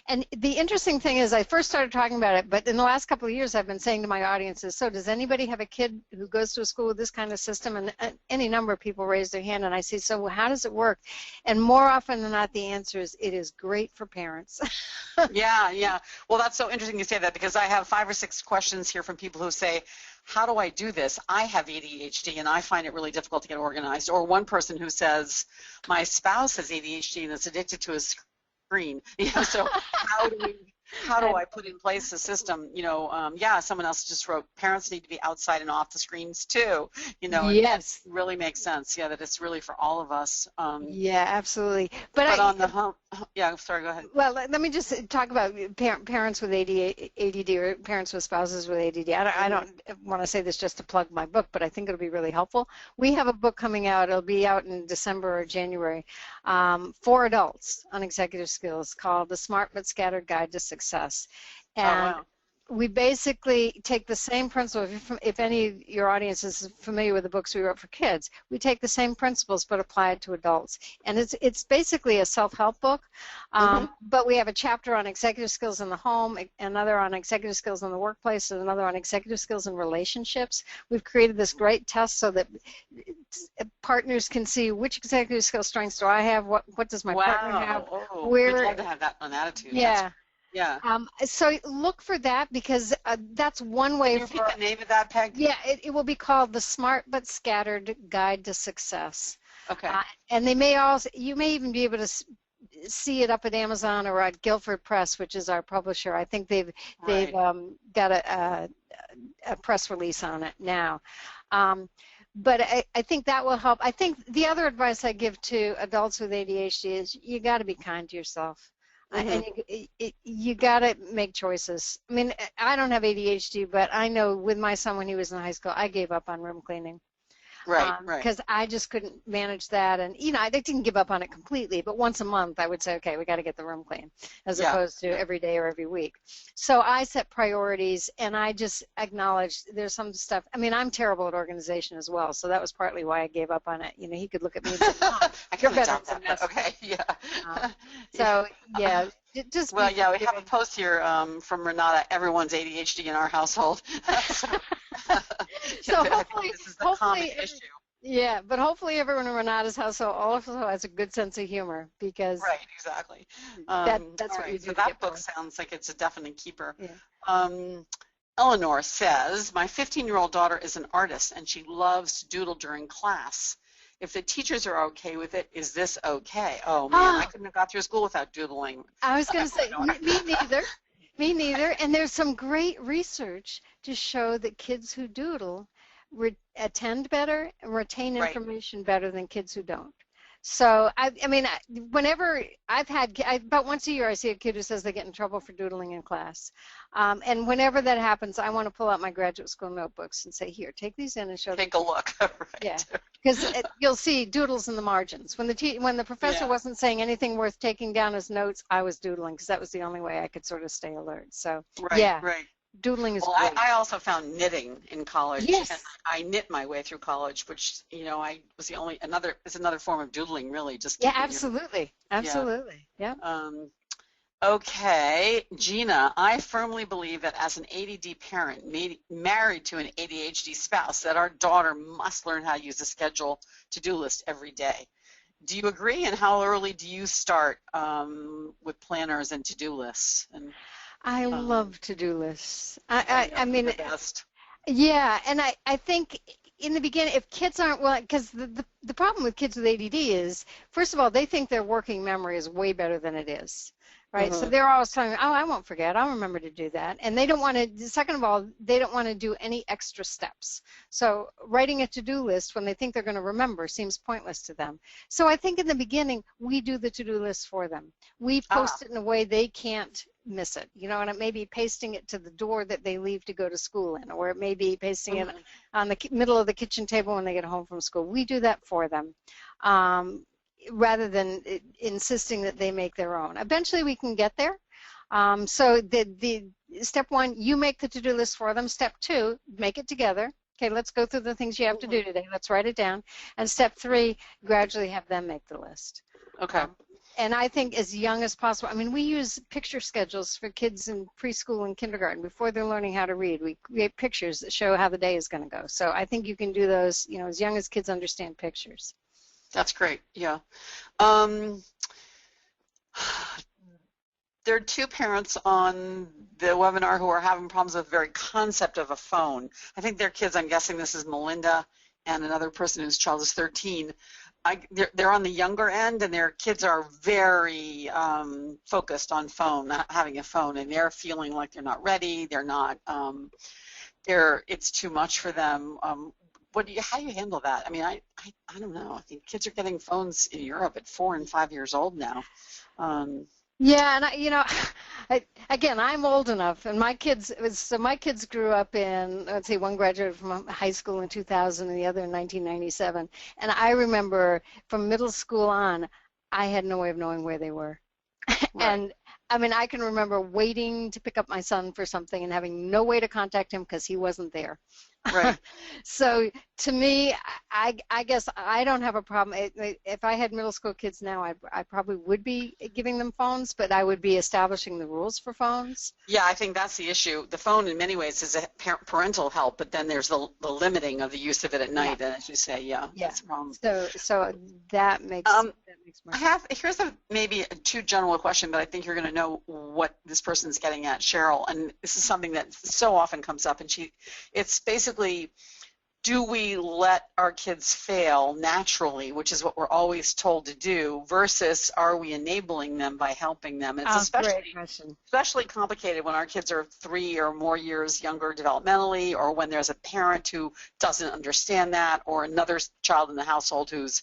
and the interesting thing is I first started talking about it, but in the last couple of years I've been saying to my audiences, so does anybody have a kid who goes to a school with this kind of system? And any number of people raise their hand, and I say, so how does it work? And more often than not, the answer is it is great for parents. Yeah. Well, that's so interesting you say that because I have 5 or 6 questions here from people who say, how do I do this? I have ADHD and I find it really difficult to get organized. Or one person who says, my spouse has ADHD and is addicted to his screen. So how do I put in place a system? Someone else just wrote, parents need to be outside and off the screens too. Yes, it really makes sense. Yeah, that it's really for all of us. Yeah, absolutely. But on the home, sorry, go ahead. Well, let me just talk about parents with ADD or parents with spouses with ADD. I don't want to say this just to plug my book, but I think it'll be really helpful. We have a book coming out. It'll be out in December or January for adults on executive skills called The Smart But Scattered Guide to Success. And we basically take the same principle. If any of your audience is familiar with the books we wrote for kids, we take the same principles but apply it to adults. And it's basically a self-help book, but we have a chapter on executive skills in the home, another on executive skills in the workplace, and another on executive skills in relationships. We've created this great test so that partners can see which executive skill strengths do I have, what does my partner have. Oh, we'd love to have that on Attitude. Yeah. Yeah. So look for that, because that's one way. Can you repeat the name of that, Peg? Yeah, it will be called The Smart But Scattered Guide to Success. Okay. And you may even be able to see it up at Amazon or at Guilford Press, which is our publisher. I think they've got a press release on it now. But I think that will help. I think the other advice I give to adults with ADHD is you got to be kind to yourself. And you got to make choices. I mean, I don't have ADHD, but I know with my son when he was in high school, I gave up on room cleaning. Right. Because I just couldn't manage that. And, I didn't give up on it completely, but once a month I would say, okay, we got to get the room clean, as opposed to every day or every week. So I set priorities, and I just acknowledged there's some stuff. I mean, I'm terrible at organization as well, so that was partly why I gave up on it. He could look at me and say, oh, you're better than that. Okay, yeah. So, yeah. Well, yeah, we have a post here from Renata, everyone's ADHD in our household. So hopefully, this is the common issue. Yeah, but hopefully everyone in Renata's household also has a good sense of humor, because right, exactly. That's what you do. So that book sounds like it's a definite keeper. Yeah. Eleanor says, my 15-year-old daughter is an artist and she loves to doodle during class. If the teachers are okay with it, is this okay? Oh man, I couldn't have got through school without doodling. I was going to say, me neither. Me neither. And there's some great research to show that kids who doodle attend better and retain information better than kids who don't. So, I mean, whenever about once a year I see a kid who says they get in trouble for doodling in class. And whenever that happens, I want to pull out my graduate school notebooks and say, here, take these in and show them. Take a look. Right. Yeah, because you'll see doodles in the margins. When the professor wasn't saying anything worth taking down as notes, I was doodling, because that was the only way I could sort of stay alert. So, right. Doodling is great. I also found knitting in college. Yes. And I knit my way through college, which, I was it's another form of doodling, really. Just absolutely. Absolutely. Yeah. Okay, Gina, I firmly believe that as an ADD parent married to an ADHD spouse, that our daughter must learn how to use a schedule to-do list every day. Do you agree? And how early do you start with planners and to-do lists? And I love to-do lists. I mean, the best. Yeah, and I think in the beginning, if kids aren't willing, because the problem with kids with ADD is, first of all, they think their working memory is way better than it is. Right, so they're always telling me, oh, I won't forget, I'll remember to do that. And they don't want to, second of all, they don't want to do any extra steps. So writing a to-do list when they think they're going to remember seems pointless to them. So I think in the beginning, we do the to-do list for them. We post it in a way they can't miss it, and it may be pasting it to the door that they leave to go to school in, or it may be pasting it on the middle of the kitchen table when they get home from school. We do that for them. Rather than insisting that they make their own. Eventually we can get there. So the step one, you make the to-do list for them. Step two, make it together. Okay, let's go through the things you have to do today. Let's write it down. And step three, gradually have them make the list. Okay. And I think as young as possible, I mean, we use picture schedules for kids in preschool and kindergarten. Before they're learning how to read, we create pictures that show how the day is going to go. So I think you can do those, as young as kids understand pictures. That's great, yeah. There are two parents on the webinar who are having problems with the very concept of a phone. I think their kids, I'm guessing this is Melinda and another person whose child is 13. They're on the younger end, and their kids are very focused on having a phone, and they're feeling like they're not ready, they're not, it's too much for them. How do you handle that? I mean, I don't know. I think kids are getting phones in Europe at 4 and 5 years old now. Yeah, and again, I'm old enough, and my kids grew up in, let's see, one graduated from high school in 2000 and the other in 1997. And I remember from middle school on, I had no way of knowing where they were. Right. I mean, I can remember waiting to pick up my son for something and having no way to contact him because he wasn't there. Right. So to me, I guess I don't have a problem. If I had middle school kids now, I probably would be giving them phones, but I would be establishing the rules for phones. Yeah, I think that's the issue. The phone, in many ways, is a parental help, but then there's the limiting of the use of it at night. And as you say, yeah, that's the problem. So that makes more sense. Here's maybe a too general a question, but I think you're going to know what this person's getting at, Cheryl. And this is something that so often comes up, and it's basically, do we let our kids fail naturally, which is what we're always told to do, versus are we enabling them by helping them? And it's especially complicated when our kids are 3 or more years younger developmentally, or when there's a parent who doesn't understand that, or another child in the household who's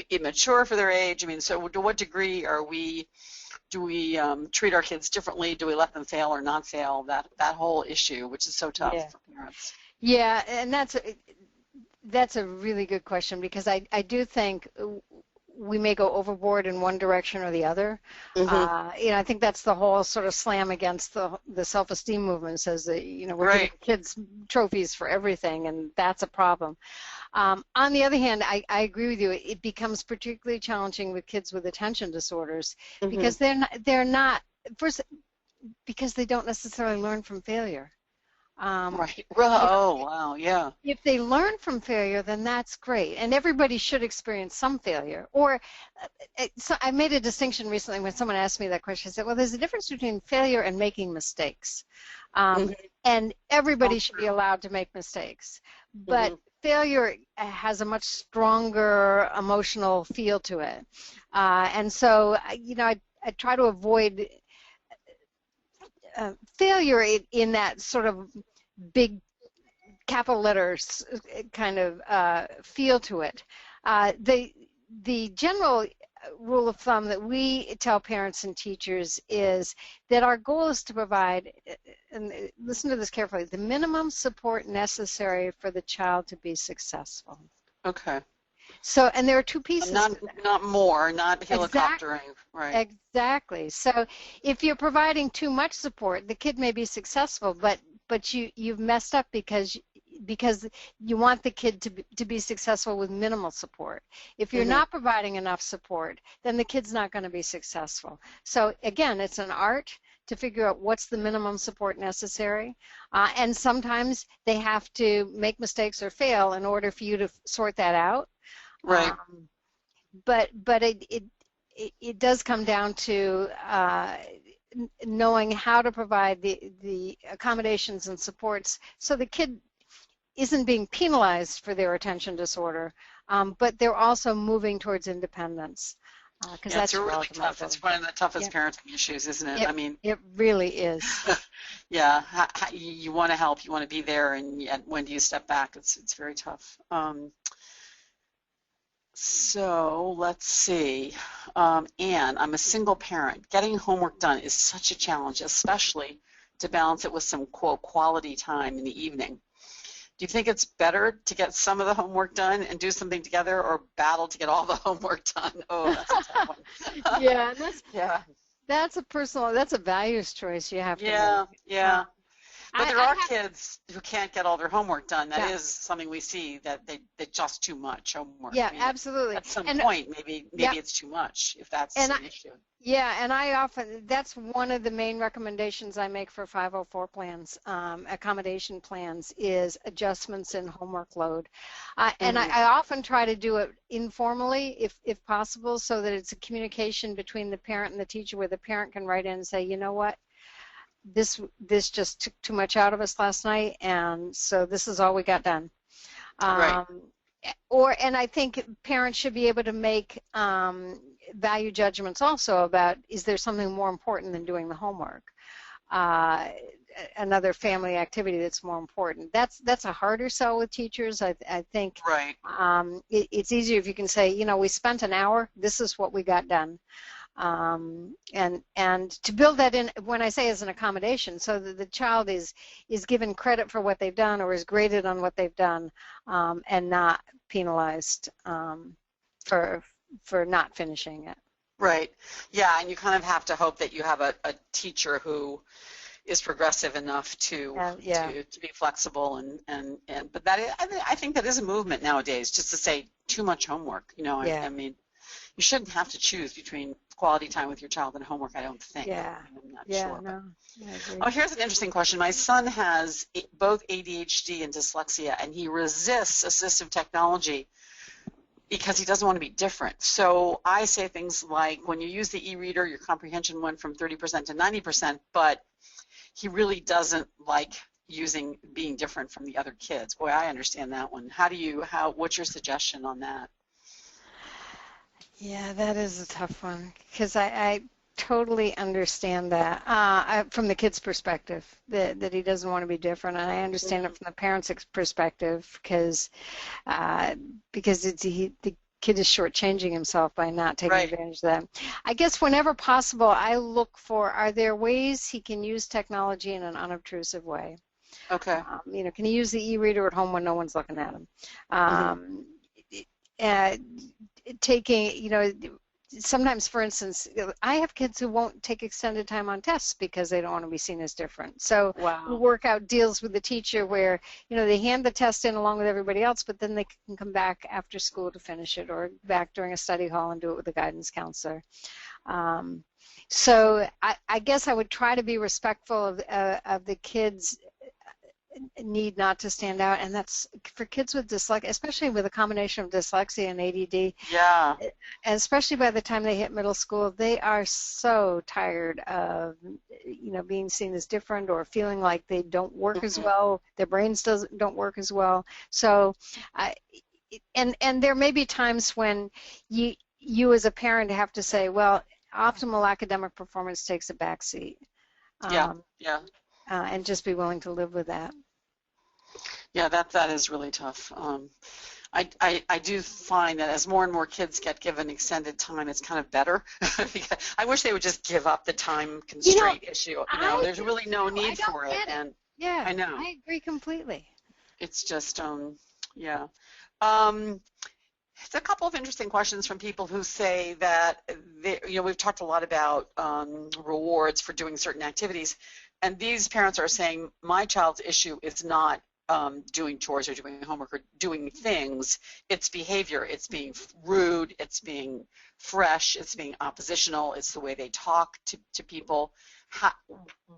immature for their age. I mean, so to what degree do we treat our kids differently? Do we let them fail or not fail? That whole issue, which is so tough for parents. Yeah, and that's a really good question, because I do think we may go overboard in one direction or the other. I think that's the whole sort of slam against the self-esteem movement, says that we're giving kids trophies for everything, and that's a problem. On the other hand, I agree with you. It becomes particularly challenging with kids with attention disorders because they're not first, because they don't necessarily learn from failure. Right. Oh, wow, yeah. If they learn from failure, then that's great, and everybody should experience some failure. Or, so I made a distinction recently when someone asked me that question. I said, well, there's a difference between failure and making mistakes, and everybody should be allowed to make mistakes. But failure has a much stronger emotional feel to it, and so I try to avoid failure in that sort of big capital letters kind of feel to it. The general rule of thumb that we tell parents and teachers is that our goal is to provide, and listen to this carefully, the minimum support necessary for the child to be successful. Okay. So, and there are two pieces. Not more, not helicoptering, right? Exactly. So, if you're providing too much support, the kid may be successful, but you've messed up because you want the kid to be successful with minimal support. If you're not providing enough support, then the kid's not going to be successful. So, again, it's an art to figure out what's the minimum support necessary, and sometimes they have to make mistakes or fail in order for you to sort that out. Right. But it does come down to knowing how to provide the accommodations and supports so the kid isn't being penalized for their attention disorder, but they're also moving towards independence. That's really tough. It's one of the toughest parenting issues, isn't it? I mean, it really is. Yeah, you want to help, you want to be there, and yet when do you step back? It's very tough. So let's see. Anne, I'm a single parent. Getting homework done is such a challenge, especially to balance it with some, quote, quality time in the evening. Do you think it's better to get some of the homework done and do something together, or battle to get all the homework done? Oh, that's a tough one. That's a values choice you have to make. Yeah. But there are kids who can't get all their homework done. That is something we see, that they're just too much homework. Yeah, absolutely. At some point, maybe it's too much, if that's an issue. Yeah, and that's one of the main recommendations I make for 504 plans, accommodation plans, is adjustments in homework load. And I often try to do it informally, if possible, so that it's a communication between the parent and the teacher, where the parent can write in and say, you know what, this just took too much out of us last night, and so this is all we got done. And I think parents should be able to make value judgments also about, is there something more important than doing the homework? Another family activity that's more important. That's a harder sell with teachers. I think it's easier if you can say, we spent an hour, this is what we got done. And to build that in, when I say as an accommodation, so that the child is given credit for what they've done, or is graded on what they've done, and not penalized for not finishing it. Right. Yeah, and you kind of have to hope that you have a teacher who is progressive enough Yeah. to be flexible and but that is, I think that is a movement nowadays, just to say too much homework. Yeah. I mean, you shouldn't have to choose between quality time with your child and homework, I don't think. Yeah. I'm not Yeah. sure. No, I agree. Oh, here's an interesting question. My son has both ADHD and dyslexia, and he resists assistive technology because he doesn't want to be different. So I say things like, when you use the e-reader, your comprehension went from 30% to 90%, but he really doesn't like being different from the other kids. Boy, I understand that one. What's your suggestion on that? Yeah, that is a tough one because I totally understand that from the kid's perspective that he doesn't want to be different, and I understand it from the parents' perspective because the kid is shortchanging himself by not taking Right. advantage of that. I guess whenever possible, I look for, are there ways he can use technology in an unobtrusive way? Okay. Can he use the e-reader at home when no one's looking at him? Sometimes, for instance, I have kids who won't take extended time on tests because they don't want to be seen as different. So we work out deals with the teacher where, they hand the test in along with everybody else, but then they can come back after school to finish it, or back during a study hall and do it with a guidance counselor. So I guess I would try to be respectful of the kids' need not to stand out, and that's for kids with dyslexia, especially with a combination of dyslexia and ADD. Yeah. And especially by the time they hit middle school, they are so tired of, being seen as different or feeling like they don't work as well. Their brains don't work as well. So, and there may be times when you as a parent have to say, well, optimal academic performance takes a backseat. Yeah. And just be willing to live with that. Yeah, that is really tough. I do find that as more and more kids get given extended time, it's kind of better. I wish they would just give up the time constraint issue. There's really no need for it. And yeah, I know. I agree completely. It's just, yeah. It's a couple of interesting questions from people who say that, we've talked a lot about rewards for doing certain activities, and these parents are saying, my child's issue is not doing chores or doing homework or doing things. It's behavior. It's being rude. It's being fresh. It's being oppositional. It's the way they talk to people.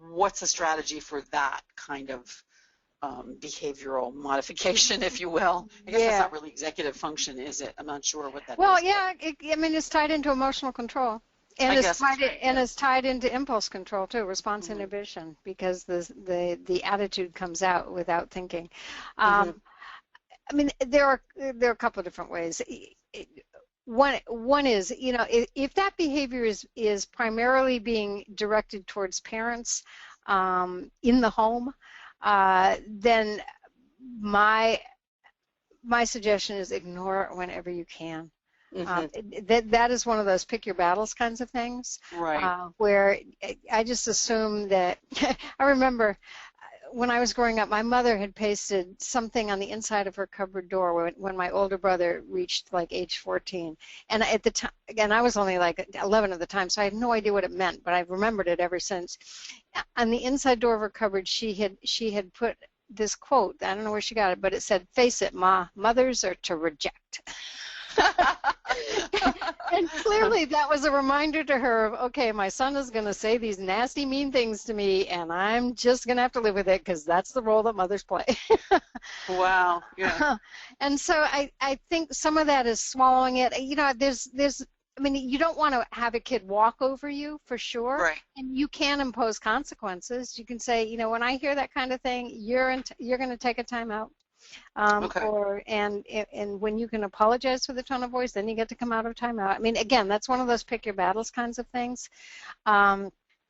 What's the strategy for that kind of behavioral modification, if you will? I guess that's not really executive function, is it? I'm not sure what that is. Well, yeah, it's tied into emotional control. And it's tied into impulse control too, response inhibition, because the attitude comes out without thinking. I mean, there are a couple of different ways. One is, if that behavior is primarily being directed towards parents in the home, then my suggestion is ignore it whenever you can. That is one of those pick your battles kinds of things, right? Where I just assume that I remember when I was growing up, my mother had pasted something on the inside of her cupboard door when my older brother reached like age 14, and at the time, again, I was only like 11 at the time, so I had no idea what it meant, but I've remembered it ever since. On the inside door of her cupboard, she had put this quote. I don't know where she got it, but it said, "Face it, Ma, mothers are to reject." And clearly that was a reminder to her of, okay, my son is going to say these nasty, mean things to me, and I'm just going to have to live with it because that's the role that mothers play. Wow. Yeah. And so I think some of that is swallowing it. I mean, you don't want to have a kid walk over you, for sure. Right. And you can impose consequences. You can say, when I hear that kind of thing, you're going to take a time out. Okay. And when you can apologize for the tone of voice, then you get to come out of timeout. I mean, again, that's one of those pick your battles kinds of things.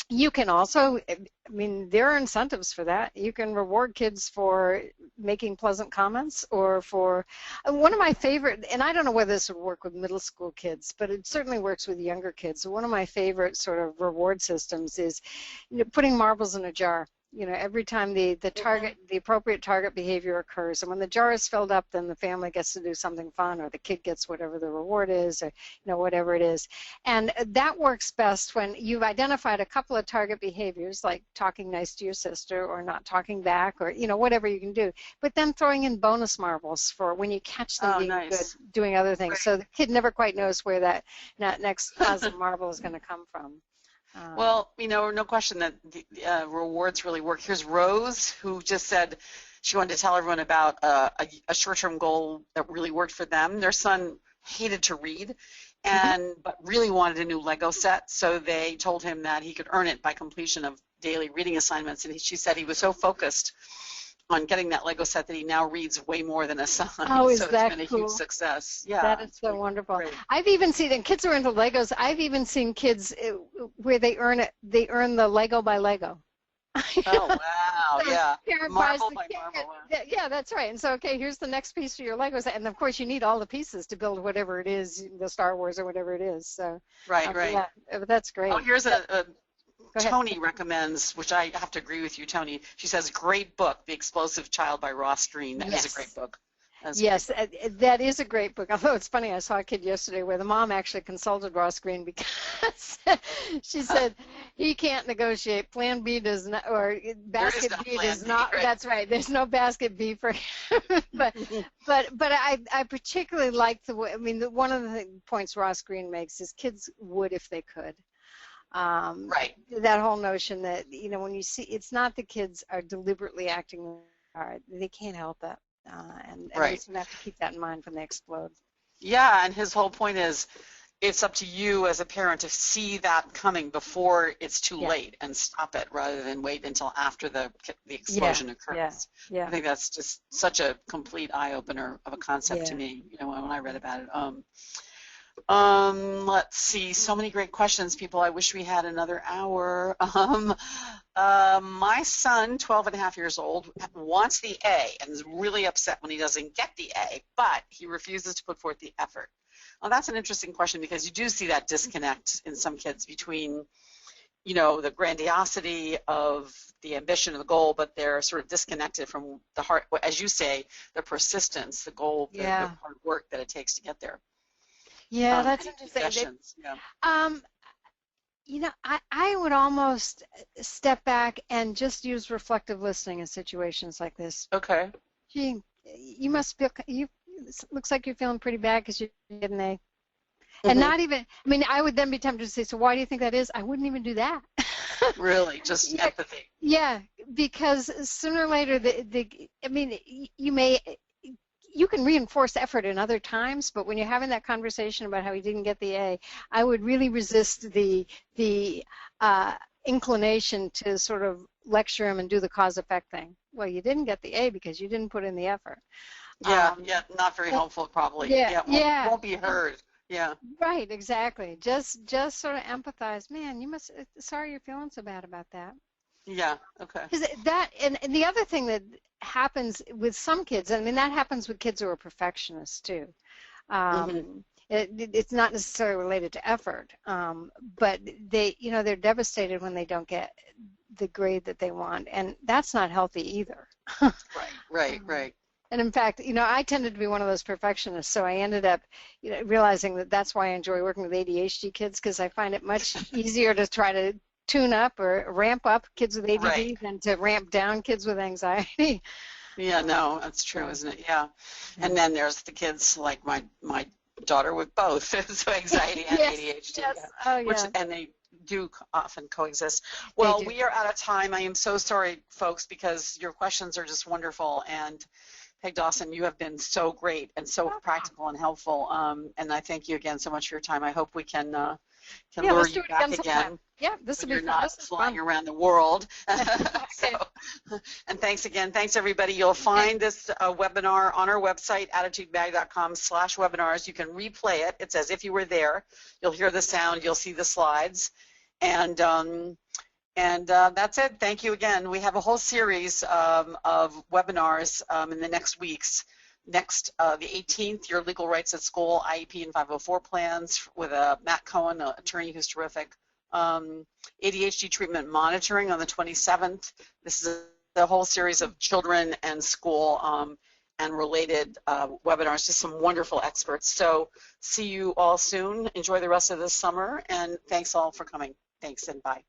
You can also, there are incentives for that. You can reward kids for making pleasant comments, or for one of my favorite, and I don't know whether this would work with middle school kids, but it certainly works with younger kids. So one of my favorite sort of reward systems is putting marbles in a jar. every time the appropriate target behavior occurs, and when the jar is filled up, then the family gets to do something fun, or the kid gets whatever the reward is, or whatever it is. And that works best when you've identified a couple of target behaviors, like talking nice to your sister, or not talking back, or whatever you can do. But then throwing in bonus marbles for when you catch them being good, doing other things. Right. So the kid never quite knows where that next positive marble is going to come from. Well, no question that the rewards really work. Here's Rose, who just said she wanted to tell everyone about a short-term goal that really worked for them. Their son hated to read, but really wanted a new Lego set, so they told him that he could earn it by completion of daily reading assignments. And she said he was so focused on getting that Lego set that he now reads way more than his son. Oh, is so that it's been cool? A huge success. Yeah, that is so wonderful. Great. I've even seen, and kids are into Legos. I've even seen kids where they earn the Lego by Lego. Oh wow! Yeah, marble by marble. Yeah, that's right. And so, okay, here's the next piece of your Legos, and of course, you need all the pieces to build whatever it is, the Star Wars or whatever it is. So right. Yeah, that's great. Oh, here's Tony recommends, which I have to agree with you, Tony. She says, great book, The Explosive Child by Ross Greene. That is a great book. Yes, that is a great book. Although it's funny, I saw a kid yesterday where the mom actually consulted Ross Greene because she said he can't negotiate. Plan B does not, or basket B does not. Right. That's right. There's no basket B for him. but I particularly like the way. I mean, one of the points Ross Greene makes is kids would if they could. Right. That whole notion that when you see, it's not the kids are deliberately acting hard. They can't help it. And we have to keep that in mind when they explode. Yeah, and his whole point is it's up to you as a parent to see that coming before it's too late and stop it rather than wait until after the explosion occurs. Yeah. I think that's just such a complete eye-opener of a concept to me, when I read about it. Let's see, so many great questions, people. I wish we had another hour. My son, 12 and a half years old, wants the A and is really upset when he doesn't get the A, but he refuses to put forth the effort. Well, that's an interesting question because you do see that disconnect in some kids between, the grandiosity of the ambition and the goal, but they're sort of disconnected from the heart, as you say, the persistence, the goal, the hard work that it takes to get there. Yeah, that's interesting. I would almost step back and just use reflective listening in situations like this. Okay. Gee, you must feel, looks like you're feeling pretty bad because you get an A. And not even, I would then be tempted to say, so why do you think that is? I wouldn't even do that. Really, just empathy. Yeah, because sooner or later, you can reinforce effort in other times, but when you're having that conversation about how he didn't get the A, I would really resist the inclination to sort of lecture him and do the cause-effect thing. Well, you didn't get the A because you didn't put in the effort. Yeah, not very helpful, probably. Won't be heard. Yeah. Right, exactly. Just sort of empathize. Man, sorry you're feeling so bad about that. Yeah, okay. That, and the other thing that happens with some kids, that happens with kids who are perfectionists too. It's not necessarily related to effort, but they're devastated when they don't get the grade that they want, and that's not healthy either. Right. And in fact, I tended to be one of those perfectionists, so I ended up, realizing that that's why I enjoy working with ADHD kids, because I find it much easier to try to tune up or ramp up kids with ADD than to ramp down kids with anxiety. Yeah, no, that's true, isn't it? Yeah. And then there's the kids like my daughter with both, so anxiety and ADHD. Yes. Oh, yeah. And they do often coexist. Well, we are out of time. I am so sorry, folks, because your questions are just wonderful. And Peg Dawson, you have been so great and so practical and helpful. And I thank you again so much for your time. I hope we can lure you back again. Yeah, this will be fun. You're not flying around the world. And thanks again. Thanks, everybody. You'll find this webinar on our website, attitudemag.com/webinars. You can replay it. It's as if you were there. You'll hear the sound. You'll see the slides. And that's it. Thank you again. We have a whole series of webinars in the next weeks. Next, the 18th, Your Legal Rights at School, IEP and 504 plans with Matt Cohen, an attorney who's terrific. ADHD treatment monitoring on the 27th. This is the whole series of children and school and related webinars, just some wonderful experts. So see you all soon. Enjoy the rest of this summer, and thanks all for coming. Thanks and bye.